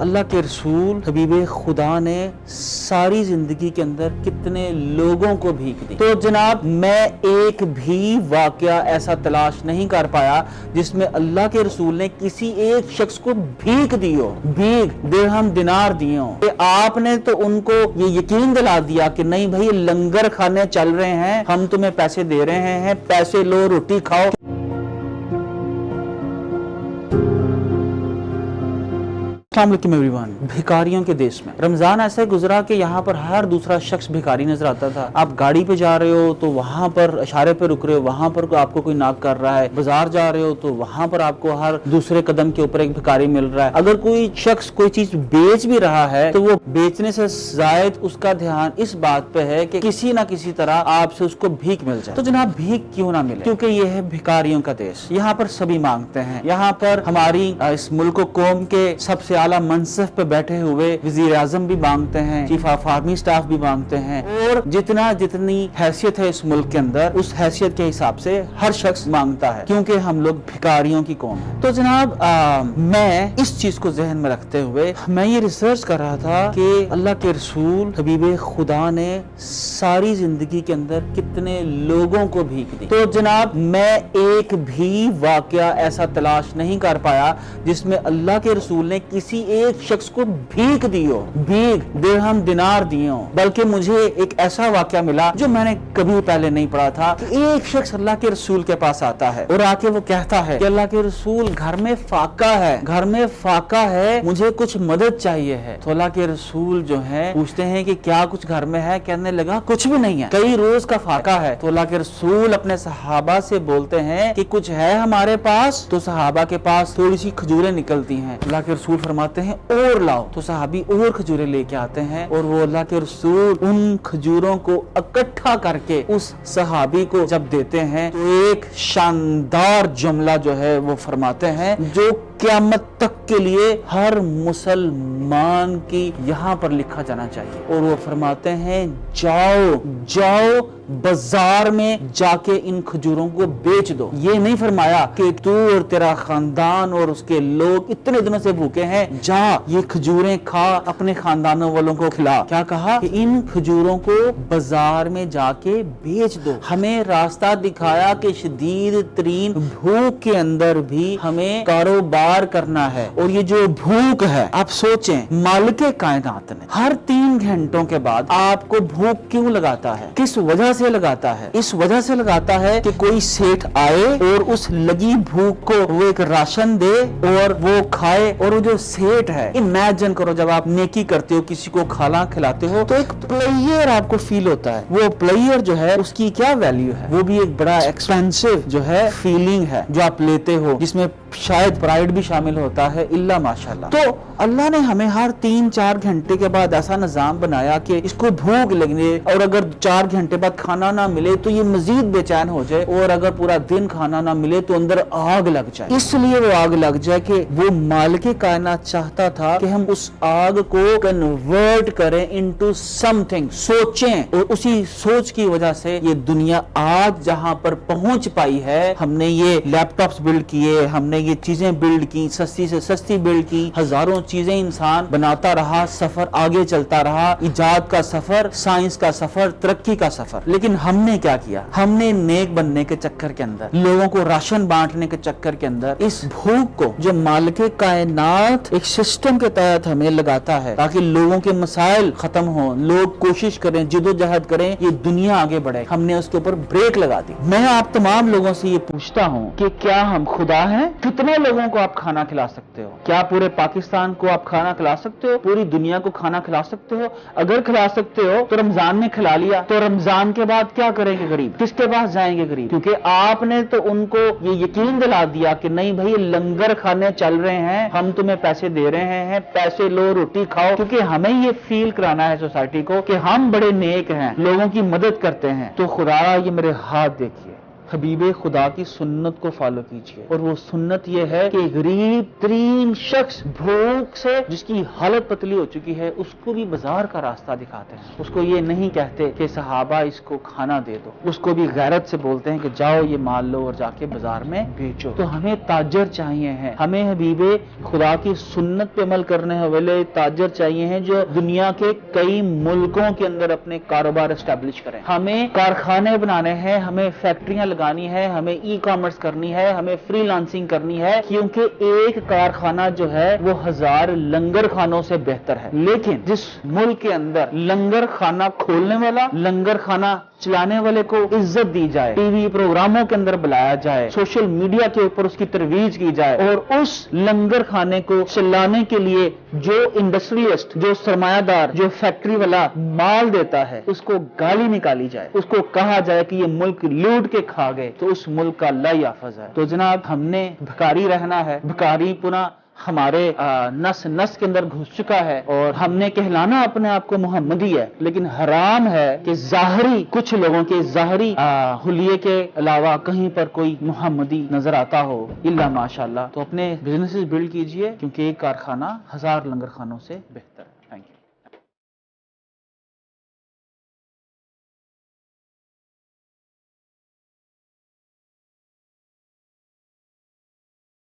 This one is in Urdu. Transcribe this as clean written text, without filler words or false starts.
اللہ کے رسول حبیب خدا نے ساری زندگی کے اندر کتنے لوگوں کو بھیک دی. تو جناب میں ایک بھی واقعہ ایسا تلاش نہیں کر پایا جس میں اللہ کے رسول نے کسی ایک شخص کو بھیک دی ہو, بھیک درہم دینار دیے ہوں. کہ آپ نے تو ان کو یہ یقین دلا دیا کہ نہیں بھائی لنگر کھانے چل رہے ہیں, ہم تمہیں پیسے دے رہے ہیں, پیسے لو روٹی کھاؤ. السلام علیکم ایوری ون. بھکاریوں کے دیش میں رمضان ایسے گزرا کہ یہاں پر ہر دوسرا شخص بھکاری نظر آتا تھا. آپ گاڑی پہ جا رہے ہو تو وہاں پر اشارے پہ رک رہے ہو, وہاں پر آپ کو کوئی ناک کر رہا ہے. بازار جا رہے ہو تو وہاں پر آپ کو ہر دوسرے قدم کے اوپر ایک بھکاری مل رہا ہے. اگر کوئی شخص کوئی چیز بیچ بھی رہا ہے تو وہ بیچنے سے زائد اس کا دھیان اس بات پہ ہے کہ کسی نہ کسی طرح آپ سے اس کو بھیک مل جائے. تو جناب بھیک کیوں نہ ملے, کیونکہ یہ ہے بھکاریوں کا دیش. یہاں پر سبھی مانگتے ہیں. یہاں پر ہماری اس ملک و قوم کے سب سے اعلیٰ منصب پہ بیٹھے ہوئے وزیر اعظم بھی مانگتے ہیں, چیف آف آرمی سٹاف بھی مانگتے ہیں, اور جتنی حیثیت ہے اس ملک کے اندر اس حیثیت کے حساب سے ہر شخص مانگتا ہے, کیونکہ ہم لوگ بھکاریوں کی قوم ہیں. تو جناب میں اس چیز کو ذہن میں رکھتے ہوئے میں یہ ریسرچ کر رہا تھا کہ اللہ کے رسول حبیب خدا نے ساری زندگی کے اندر کتنے لوگوں کو بھیک دی. تو جناب میں ایک بھی واقعہ ایسا تلاش نہیں کر پایا جس میں اللہ کے رسول نے کسی ایک شخص کو بھیک دی ہو, بھیک درہم دینار دیے ہوں. بلکہ مجھے ایک ایسا واقعہ ملا جو میں نے کبھی پہلے نہیں پڑھا تھا کہ ایک شخص اللہ کے رسول کے پاس آتا ہے اور آ کے وہ کہتا ہے کہ اللہ کے رسول گھر میں فاقہ ہے, گھر میں فاقہ ہے, مجھے کچھ مدد چاہیے ہے. تو اللہ کے رسول جو ہے پوچھتے ہیں کہ کیا کچھ گھر میں ہے, کہنے لگا کچھ بھی نہیں ہے, کئی روز کا فاقہ ہے. تو اللہ کے رسول اپنے صحابہ سے بولتے ہیں کہ کچھ ہے ہمارے پاس. تو صحابہ کے پاس تھوڑی سی کھجوریں نکلتی ہیں. اللہ کے رسول فرماتے ہیں اور لاؤ. تو صحابی اور کھجوریں لے کے آتے ہیں اور وہ اللہ کے رسول ان کھجوروں کو اکٹھا کر کے اس صحابی کو جب دیتے ہیں تو ایک شاندار جملہ جو ہے وہ فرماتے ہیں جو قیامت تک کے لیے ہر مسلمان کی یہاں پر لکھا جانا چاہیے. اور وہ فرماتے ہیں جاؤ بازار میں جا کے ان کھجوروں کو بیچ دو. یہ نہیں فرمایا کہ تو اور تیرا خاندان اور اس کے لوگ اتنے دنوں سے بھوکے ہیں, جا یہ کھجوریں کھا, اپنے خاندانوں والوں کو کھلا. کیا کہا کہ ان کھجوروں کو بازار میں جا کے بیچ دو. ہمیں راستہ دکھایا کہ شدید ترین بھوک کے اندر بھی ہمیں کاروبار کرنا ہے. اور یہ جو بھوک ہے, آپ سوچیں مالک کائنات نے ہر 3 گھنٹوں کے بعد آپ کو بھوک کیوں لگاتا ہے, کس وجہ سے لگاتا ہے؟ اس وجہ سے لگاتا ہے کہ کوئی سیٹھ آئے اور اس لگی بھوک کو وہ ایک راشن دے اور وہ کھائے. اور وہ جو سیٹھ ہے, امیجن کرو جب آپ نیکی کرتے ہو, کسی کو کھانا کھلاتے ہو تو ایک پلیئر آپ کو فیل ہوتا ہے. وہ پلیئر جو ہے اس کی کیا ویلیو ہے, وہ بھی ایک بڑا ایکسپینسو جو ہے فیلنگ ہے جو آپ لیتے ہو, جس میں شاید پرائڈ بھی شامل ہوتا ہے الا ماشاءاللہ. تو اللہ نے ہمیں ہر 3-4 گھنٹے کے بعد ایسا نظام بنایا کہ اس کو بھوک لگنے, اور اگر 4 گھنٹے بعد کھانا نہ ملے تو یہ مزید بے چین ہو جائے, اور اگر پورا دن کھانا نہ ملے تو اندر آگ لگ جائے. اس لیے وہ آگ لگ جائے کہ وہ مالک کائنات چاہتا تھا کہ ہم اس آگ کو کنورٹ کریں انٹو سم تھنگ, سوچیں. اور اسی سوچ کی وجہ سے یہ دنیا آج جہاں پر پہنچ پائی ہے. ہم نے یہ لیپ ٹاپس بلڈ کیے, ہم نے یہ چیزیں بلڈ کی, سستی سے سستی بلڈ کی, ہزاروں چیزیں انسان بناتا رہا, سفر آگے چلتا رہا, ایجاد کا سفر, سائنس کا سفر, ترقی کا سفر. لیکن ہم نے کیا کیا, ہم نے نیک بننے کے چکر کے اندر, لوگوں کو راشن بانٹنے کے چکر کے اندر اس بھوک کو جو مالک کائنات ایک سسٹم کے تحت ہمیں لگاتا ہے تاکہ لوگوں کے مسائل ختم ہوں, لوگ کوشش کریں, جدوجہد کریں, یہ دنیا آگے بڑھے, ہم نے اس کے اوپر بریک لگا دی. میں آپ تمام لوگوں سے یہ پوچھتا ہوں کہ کیا ہم خدا ہیں؟ کتنے لوگوں کو آپ کھانا کھلا سکتے ہو؟ کیا پورے پاکستان کو آپ کھانا کھلا سکتے ہو؟ پوری دنیا کو کھانا کھلا سکتے ہو؟ اگر کھلا سکتے ہو تو رمضان میں کھلا لیا, تو رمضان کے بعد کیا کریں گے غریب, کس کے پاس جائیں گے غریب؟ کیونکہ آپ نے تو ان کو یہ یقین دلا دیا کہ نہیں بھائی لنگر کھانے چل رہے ہیں, ہم تمہیں پیسے دے رہے ہیں, پیسے لو روٹی کھاؤ. کیونکہ ہمیں یہ فیل کرانا ہے سوسائٹی کو کہ ہم بڑے نیک ہیں, لوگوں کی مدد کرتے ہیں. تو خدا یہ میرے ہاتھ دیکھیے, حبیب خدا کی سنت کو فالو کیجئے، اور وہ سنت یہ ہے کہ غریب ترین شخص بھوک سے جس کی حالت پتلی ہو چکی ہے اس کو بھی بازار کا راستہ دکھاتے ہیں، اس کو یہ نہیں کہتے کہ صحابہ اس کو کھانا دے دو، اس کو بھی غیرت سے بولتے ہیں کہ جاؤ یہ مال لو اور جا کے بازار میں بیچو۔ تو ہمیں تاجر چاہیے ہیں، ہمیں حبیب خدا کی سنت پہ عمل کرنے والے تاجر چاہیے ہیں جو دنیا کے کئی ملکوں کے اندر اپنے کاروبار اسٹیبلش کریں۔ ہمیں کارخانے بنانے ہیں، ہمیں فیکٹریاں لگانی ہے، ہمیں ای کامرس کرنی ہے، ہمیں فری لانسنگ کرنی ہے، کیونکہ ایک کارخانہ جو ہے وہ 1000 لنگر خانوں سے بہتر ہے۔ لیکن جس ملک کے اندر لنگر خانہ کھولنے والا، لنگر خانہ چلانے والے کو عزت دی جائے، ٹی وی پروگراموں کے اندر بلایا جائے، سوشل میڈیا کے اوپر اس کی ترویج کی جائے، اور اس لنگر خانے کو چلانے کے لیے جو انڈسٹریلسٹ، جو سرمایہ دار، جو فیکٹری والا مال دیتا ہے اس کو گالی نکالی جائے، اس کو کہا جائے کہ یہ ملک لوٹ کے کھا گئے، تو اس ملک کا اللہ یافذ ہے۔ تو جناب ہم نے بھکاری رہنا ہے، بھکاری پناہ ہمارے نس نس کے اندر گھس چکا ہے، اور ہم نے کہلانا اپنے آپ کو محمدی ہے، لیکن حرام ہے کہ ظاہری کچھ لوگوں کے ظاہری حلیے کے علاوہ کہیں پر کوئی محمدی نظر آتا ہو الا ماشاءاللہ۔ تو اپنے بزنسز بلڈ کیجئے، کیونکہ ایک کارخانہ 1000 لنگر خانوں سے بہتر ہے۔